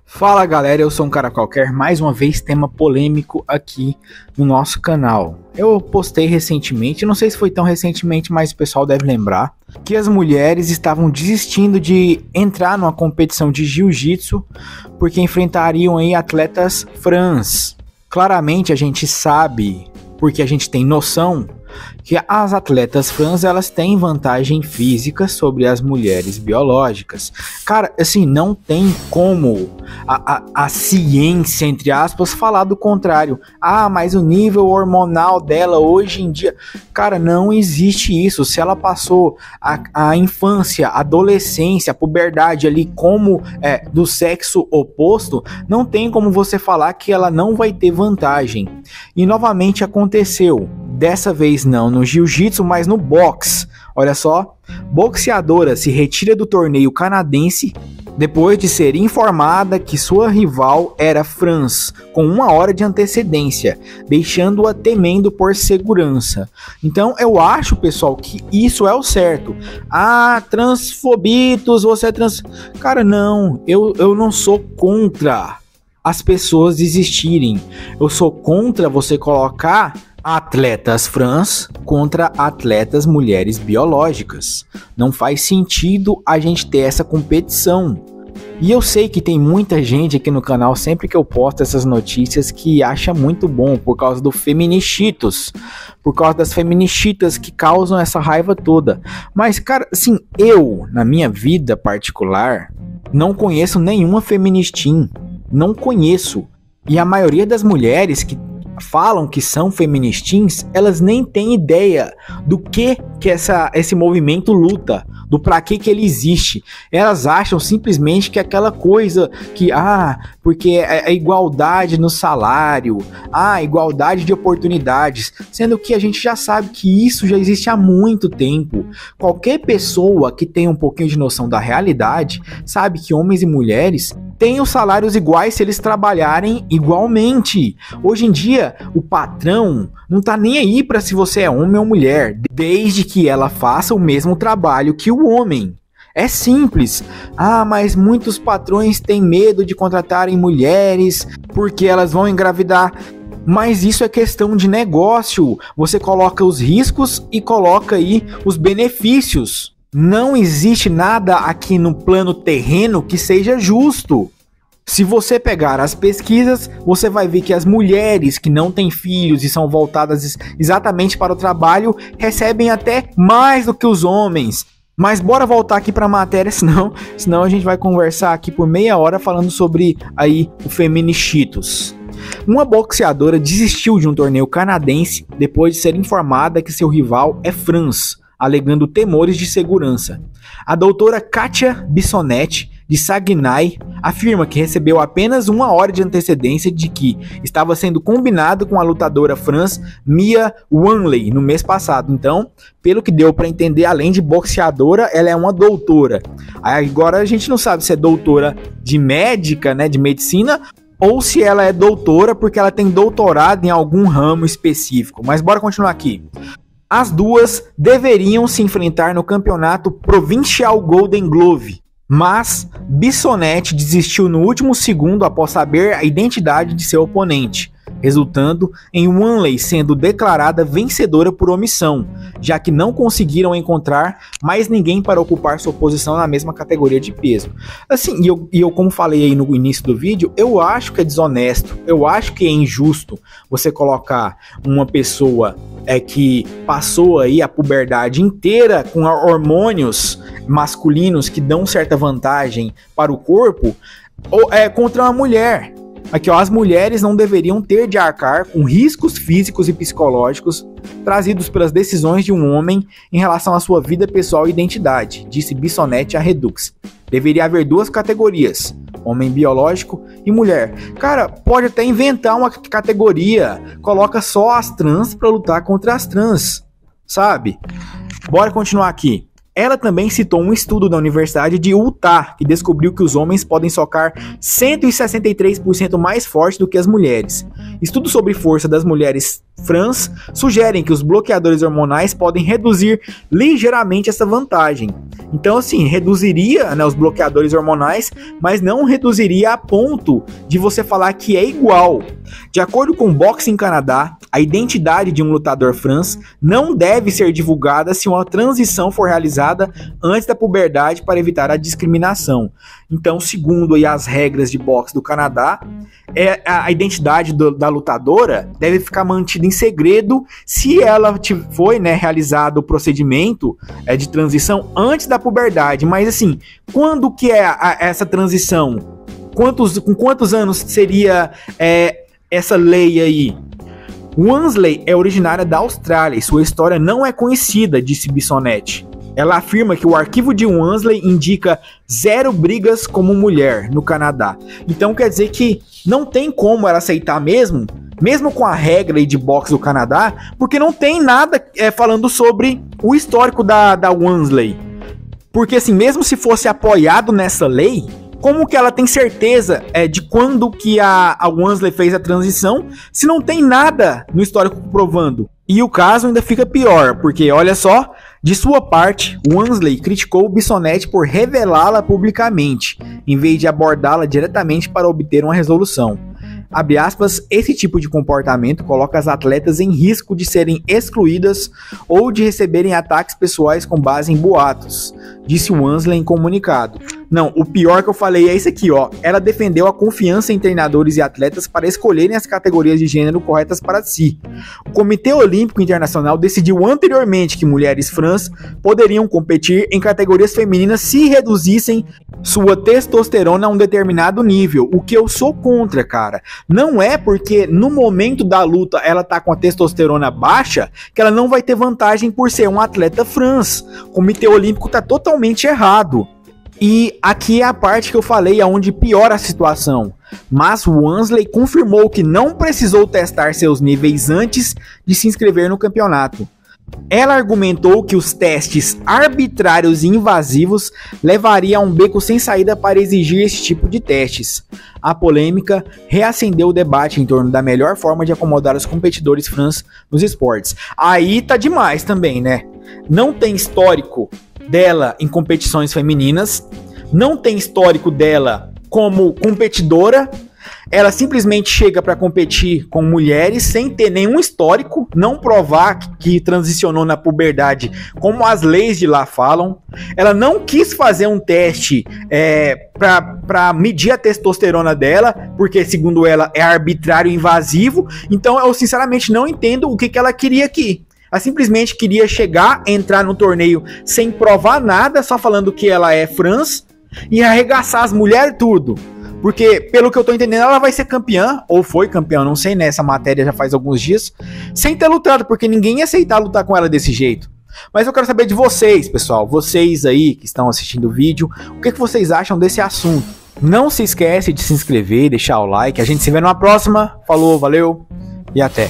Fala galera, eu sou um cara qualquer, mais uma vez tema polêmico aqui no nosso canal. Eu postei recentemente, não sei se foi tão recentemente, mas o pessoal deve lembrar, que as mulheres estavam desistindo de entrar numa competição de jiu-jitsu porque enfrentariam aí atletas trans. Claramente a gente sabe, porque a gente tem noção, que as atletas trans elas têm vantagem física sobre as mulheres biológicas. Cara, assim, não tem como a ciência, entre aspas, falar do contrário. Ah, mas o nível hormonal dela hoje em dia... Cara, não existe isso. Se ela passou a infância, a adolescência, a puberdade ali como do sexo oposto, não tem como você falar que ela não vai ter vantagem. E novamente aconteceu. Dessa vez não no jiu-jitsu, mas no boxe. Olha só, boxeadora se retira do torneio canadense depois de ser informada que sua rival era trans, com 1 hora de antecedência, deixando-a temendo por segurança. Então eu acho, pessoal, que isso é o certo. Ah, transfobitos, você é trans... Cara, não, eu não sou contra as pessoas desistirem. Eu sou contra você colocar atletas trans contra atletas mulheres biológicas. Não faz sentido a gente ter essa competição. E eu sei que tem muita gente aqui no canal, sempre que eu posto essas notícias, que acha muito bom por causa do feminichitos, por causa das feminichitas que causam essa raiva toda. Mas, cara, assim, eu, na minha vida particular, não conheço nenhuma feministim. Não conheço. E a maioria das mulheres que falam que são feministins, elas nem têm ideia do que esse movimento luta, do pra que ele existe. Elas acham simplesmente que aquela coisa que, porque é igualdade no salário, igualdade de oportunidades, sendo que a gente já sabe que isso já existe há muito tempo. Qualquer pessoa que tenha um pouquinho de noção da realidade sabe que homens e mulheres têm os salários iguais se eles trabalharem igualmente. Hoje em dia, o patrão não tá nem aí para se você é homem ou mulher, desde que ela faça o mesmo trabalho que o homem. É simples. Mas muitos patrões têm medo de contratarem mulheres porque elas vão engravidar. Mas isso é questão de negócio. Você coloca os riscos e coloca aí os benefícios. Não existe nada aqui no plano terreno que seja justo. Se você pegar as pesquisas, você vai ver que as mulheres que não têm filhos e são voltadas exatamente para o trabalho recebem até mais do que os homens. Mas bora voltar aqui para a matéria, senão a gente vai conversar aqui por meia hora falando sobre aí o feminichitos. Uma boxeadora desistiu de um torneio canadense depois de ser informada que seu rival é trans, alegando temores de segurança. A doutora Kátia Bissonette, de Saguenay, afirma que recebeu apenas 1 hora de antecedência de que estava sendo combinado com a lutadora trans Mia Wanley no mês passado. Então, pelo que deu para entender, além de boxeadora, ela é uma doutora. Agora a gente não sabe se é doutora de médica, né, de medicina, ou se ela é doutora porque ela tem doutorado em algum ramo específico. Mas bora continuar aqui. As duas deveriam se enfrentar no campeonato Provincial Golden Glove, mas Bissonette desistiu no último segundo após saber a identidade de seu oponente, resultando em Wanley sendo declarada vencedora por omissão, já que não conseguiram encontrar mais ninguém para ocupar sua posição na mesma categoria de peso. Assim, eu como falei aí no início do vídeo, eu acho que é desonesto, eu acho que é injusto você colocar uma pessoa que passou aí a puberdade inteira com hormônios masculinos que dão certa vantagem para o corpo, contra uma mulher. Aqui, ó, as mulheres não deveriam ter de arcar com riscos físicos e psicológicos trazidos pelas decisões de um homem em relação à sua vida pessoal e identidade, disse Bissonette à Redux. Deveria haver 2 categorias, homem biológico e mulher. Cara, pode até inventar uma categoria, coloca só as trans para lutar contra as trans, sabe? Bora continuar aqui. Ela também citou um estudo da Universidade de Utah que descobriu que os homens podem socar 163% mais forte do que as mulheres. Estudo sobre força das mulheres France sugerem que os bloqueadores hormonais podem reduzir ligeiramente essa vantagem. Então, assim, reduziria, né, os bloqueadores hormonais, mas não reduziria a ponto de você falar que é igual. De acordo com o Boxing Canadá, a identidade de um lutador France não deve ser divulgada se uma transição for realizada antes da puberdade para evitar a discriminação. Então, segundo aí as regras de boxe do Canadá, a identidade da lutadora deve ficar mantida em segredo se ela foi, né, realizado o procedimento de transição antes da puberdade. Mas assim, quando que é essa transição? Com quantos anos seria essa lei aí? Wansley é originária da Austrália e sua história não é conhecida, disse Bissonette. Ela afirma que o arquivo de Wansley indica 0 brigas como mulher no Canadá. Então quer dizer que não tem como ela aceitar mesmo com a regra de boxe do Canadá, porque não tem nada falando sobre o histórico da Wansley. Porque assim, mesmo se fosse apoiado nessa lei, como que ela tem certeza de quando que a Wansley fez a transição, se não tem nada no histórico provando? E o caso ainda fica pior, porque olha só, de sua parte, Wansley criticou Bissonette por revelá-la publicamente, em vez de abordá-la diretamente para obter uma resolução. Abre aspas, esse tipo de comportamento coloca as atletas em risco de serem excluídas ou de receberem ataques pessoais com base em boatos, disse Wansley em comunicado. Não, o pior que eu falei é isso aqui, ó. Ela defendeu a confiança em treinadores e atletas para escolherem as categorias de gênero corretas para si. O Comitê Olímpico Internacional decidiu anteriormente que mulheres France poderiam competir em categorias femininas se reduzissem sua testosterona a um determinado nível, o que eu sou contra, cara. Não é porque no momento da luta ela tá com a testosterona baixa que ela não vai ter vantagem por ser um atleta France. O Comitê Olímpico tá totalmente errado. E aqui é a parte que eu falei aonde piora a situação. Mas Wansley confirmou que não precisou testar seus níveis antes de se inscrever no campeonato. Ela argumentou que os testes arbitrários e invasivos levariam a um beco sem saída para exigir esse tipo de testes. A polêmica reacendeu o debate em torno da melhor forma de acomodar os competidores France nos esportes. Aí tá demais também, né? Não tem histórico dela em competições femininas, não tem histórico dela como competidora, ela simplesmente chega para competir com mulheres sem ter nenhum histórico, não provar que transicionou na puberdade como as leis de lá falam. Ela não quis fazer um teste para medir a testosterona dela, porque segundo ela é arbitrário e invasivo. Então eu sinceramente não entendo o que ela queria aqui. Ela simplesmente queria chegar, entrar no torneio sem provar nada, só falando que ela é France e arregaçar as mulheres tudo. Porque, pelo que eu tô entendendo, ela vai ser campeã, ou foi campeã, não sei, né? Essa matéria já faz alguns dias, sem ter lutado, porque ninguém ia aceitar lutar com ela desse jeito. Mas eu quero saber de vocês, pessoal, vocês aí que estão assistindo o vídeo, o que vocês acham desse assunto? Não se esquece de se inscrever, deixar o like, a gente se vê numa próxima. Falou, valeu e até!